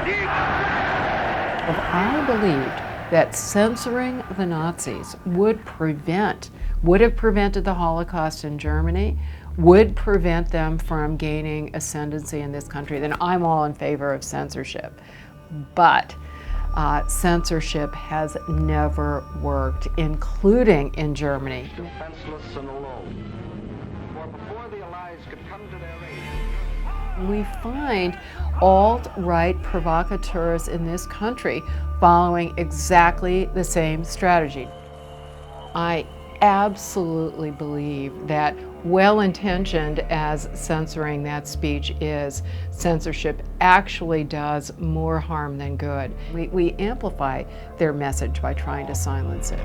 If I believed that censoring the Nazis would have prevented the Holocaust in Germany, would prevent them from gaining ascendancy in this country, then I'm all in favor of censorship. But censorship has never worked, including in Germany. Defenseless and alone. For before the Allies could come to their aid, We find alt-right provocateurs in this country following exactly the same strategy. I absolutely believe that, well-intentioned as censoring that speech is, censorship actually does more harm than good. We amplify their message by trying to silence it.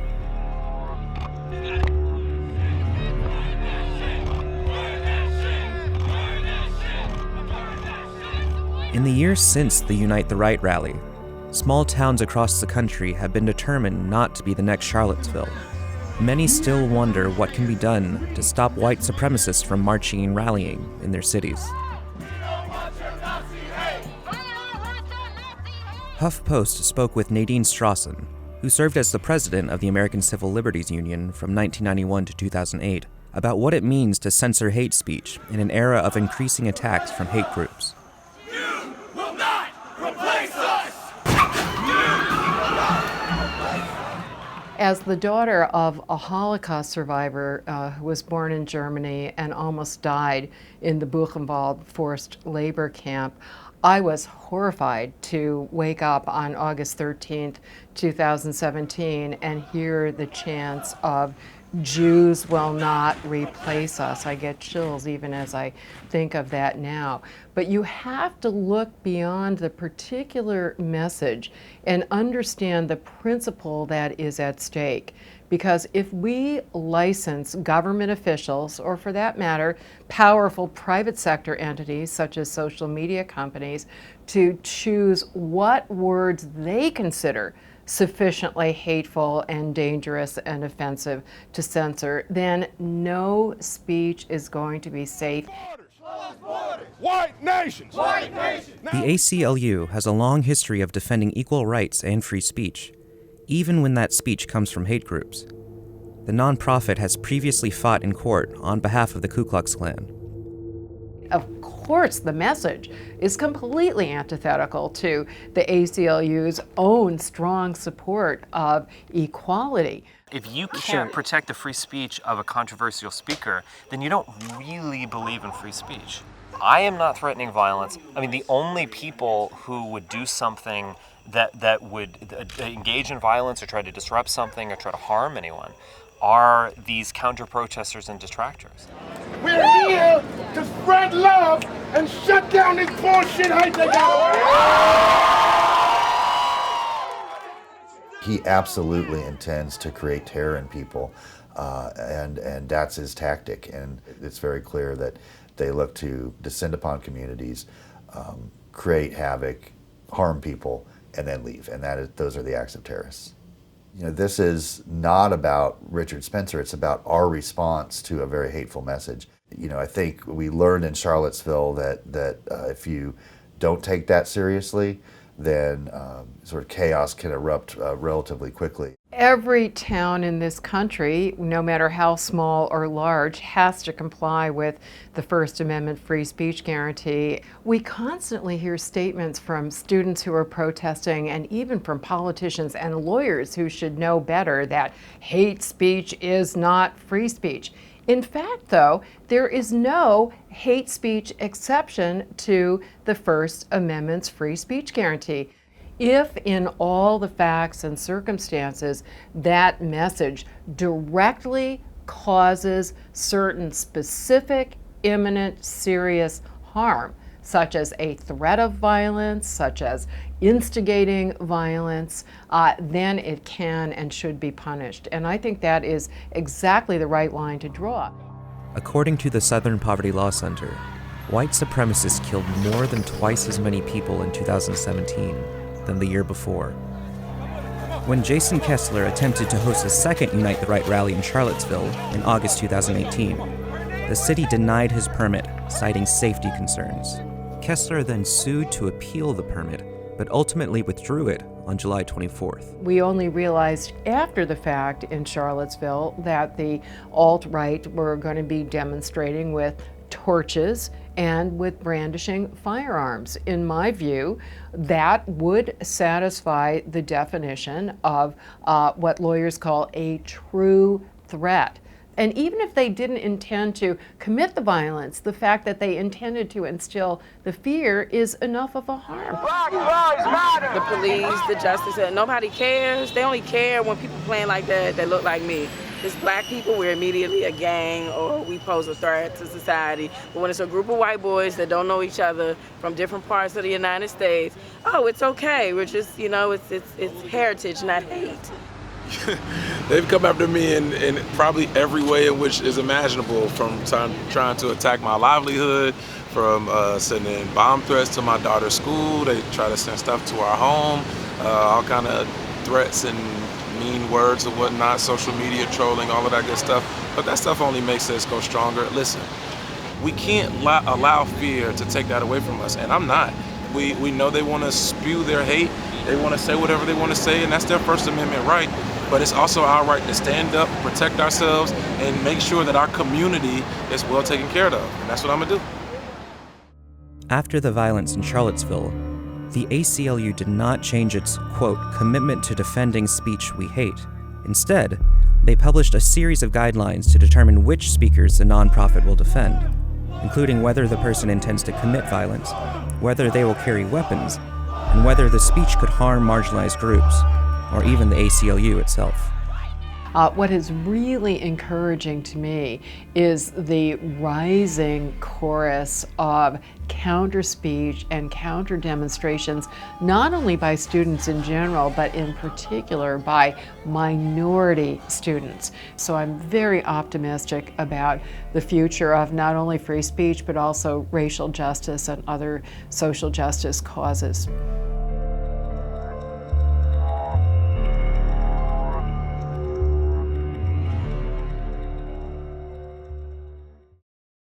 In the years since the Unite the Right rally, small towns across the country have been determined not to be the next Charlottesville. Many still wonder what can be done to stop white supremacists from marching and rallying in their cities. HuffPost spoke with Nadine Strawson, who served as the president of the American Civil Liberties Union from 1991 to 2008, about what it means to censor hate speech in an era of increasing attacks from hate groups. As the daughter of a Holocaust survivor who was born in Germany and almost died in the Buchenwald forced labor camp, I was horrified to wake up on August 13th, 2017 and hear the chants of "Jews will not replace us." I get chills even as I think of that now. But you have to look beyond the particular message and understand the principle that is at stake. Because if we license government officials, or for that matter, powerful private sector entities such as social media companies, to choose what words they consider sufficiently hateful and dangerous and offensive to censor, then no speech is going to be safe. White nations! White nations! The ACLU has a long history of defending equal rights and free speech, even when that speech comes from hate groups. The nonprofit has previously fought in court on behalf of the Ku Klux Klan. Of course, the message is completely antithetical to the ACLU's own strong support of equality. If you can't protect the free speech of a controversial speaker, then you don't really believe in free speech. I am not threatening violence. I mean, the only people who would do something that would engage in violence or try to disrupt something or try to harm anyone are these counter-protesters and detractors. We're here to spread love and shut down this bullshit hate they got. He absolutely intends to create terror in people, and that's his tactic. And it's very clear that they look to descend upon communities, create havoc, harm people, and then leave. And those are the acts of terrorists. You know, this is not about Richard Spencer, it's about our response to a very hateful message. You know, I think we learned in Charlottesville that if you don't take that seriously, then sort of chaos can erupt relatively quickly. Every town in this country, no matter how small or large, has to comply with the First Amendment free speech guarantee. We constantly hear statements from students who are protesting and even from politicians and lawyers who should know better that hate speech is not free speech. In fact, though, there is no hate speech exception to the First Amendment's free speech guarantee. If in all the facts and circumstances that message directly causes certain specific, imminent, serious harm, such as a threat of violence, such as instigating violence, then it can and should be punished. And I think that is exactly the right line to draw. According to the Southern Poverty Law Center, white supremacists killed more than twice as many people in 2017 than the year before. When Jason Kessler attempted to host a second Unite the Right rally in Charlottesville in August 2018, the city denied his permit, citing safety concerns. Kessler then sued to appeal the permit, but ultimately withdrew it on July 24th. We only realized after the fact in Charlottesville that the alt-right were going to be demonstrating with torches and with brandishing firearms. In my view, that would satisfy the definition of what lawyers call a true threat. And even if they didn't intend to commit the violence, the fact that they intended to instill the fear is enough of a harm. The police, the justice, nobody cares. They only care when people playing like that look like me. It's black people, we're immediately a gang or we pose a threat to society. But when it's a group of white boys that don't know each other from different parts of the United States, oh, it's okay. We're just, it's heritage, not hate. They've come after me in probably every way in which is imaginable, from trying to attack my livelihood, from sending bomb threats to my daughter's school. They try to send stuff to our home, all kind of threats and mean words and whatnot, social media trolling, all of that good stuff. But that stuff only makes us go stronger. Listen, we can't allow fear to take that away from us, and I'm not. We know they want to spew their hate, they want to say whatever they want to say, and that's their First Amendment right. But it's also our right to stand up, protect ourselves, and make sure that our community is well taken care of. And that's what I'm gonna do. After the violence in Charlottesville, the ACLU did not change its, quote, commitment to defending speech we hate. Instead, they published a series of guidelines to determine which speakers the nonprofit will defend, including whether the person intends to commit violence, whether they will carry weapons, and whether the speech could harm marginalized groups, or even the ACLU itself. What is really encouraging to me is the rising chorus of counter speech and counter demonstrations, not only by students in general, but in particular by minority students. So I'm very optimistic about the future of not only free speech, but also racial justice and other social justice causes.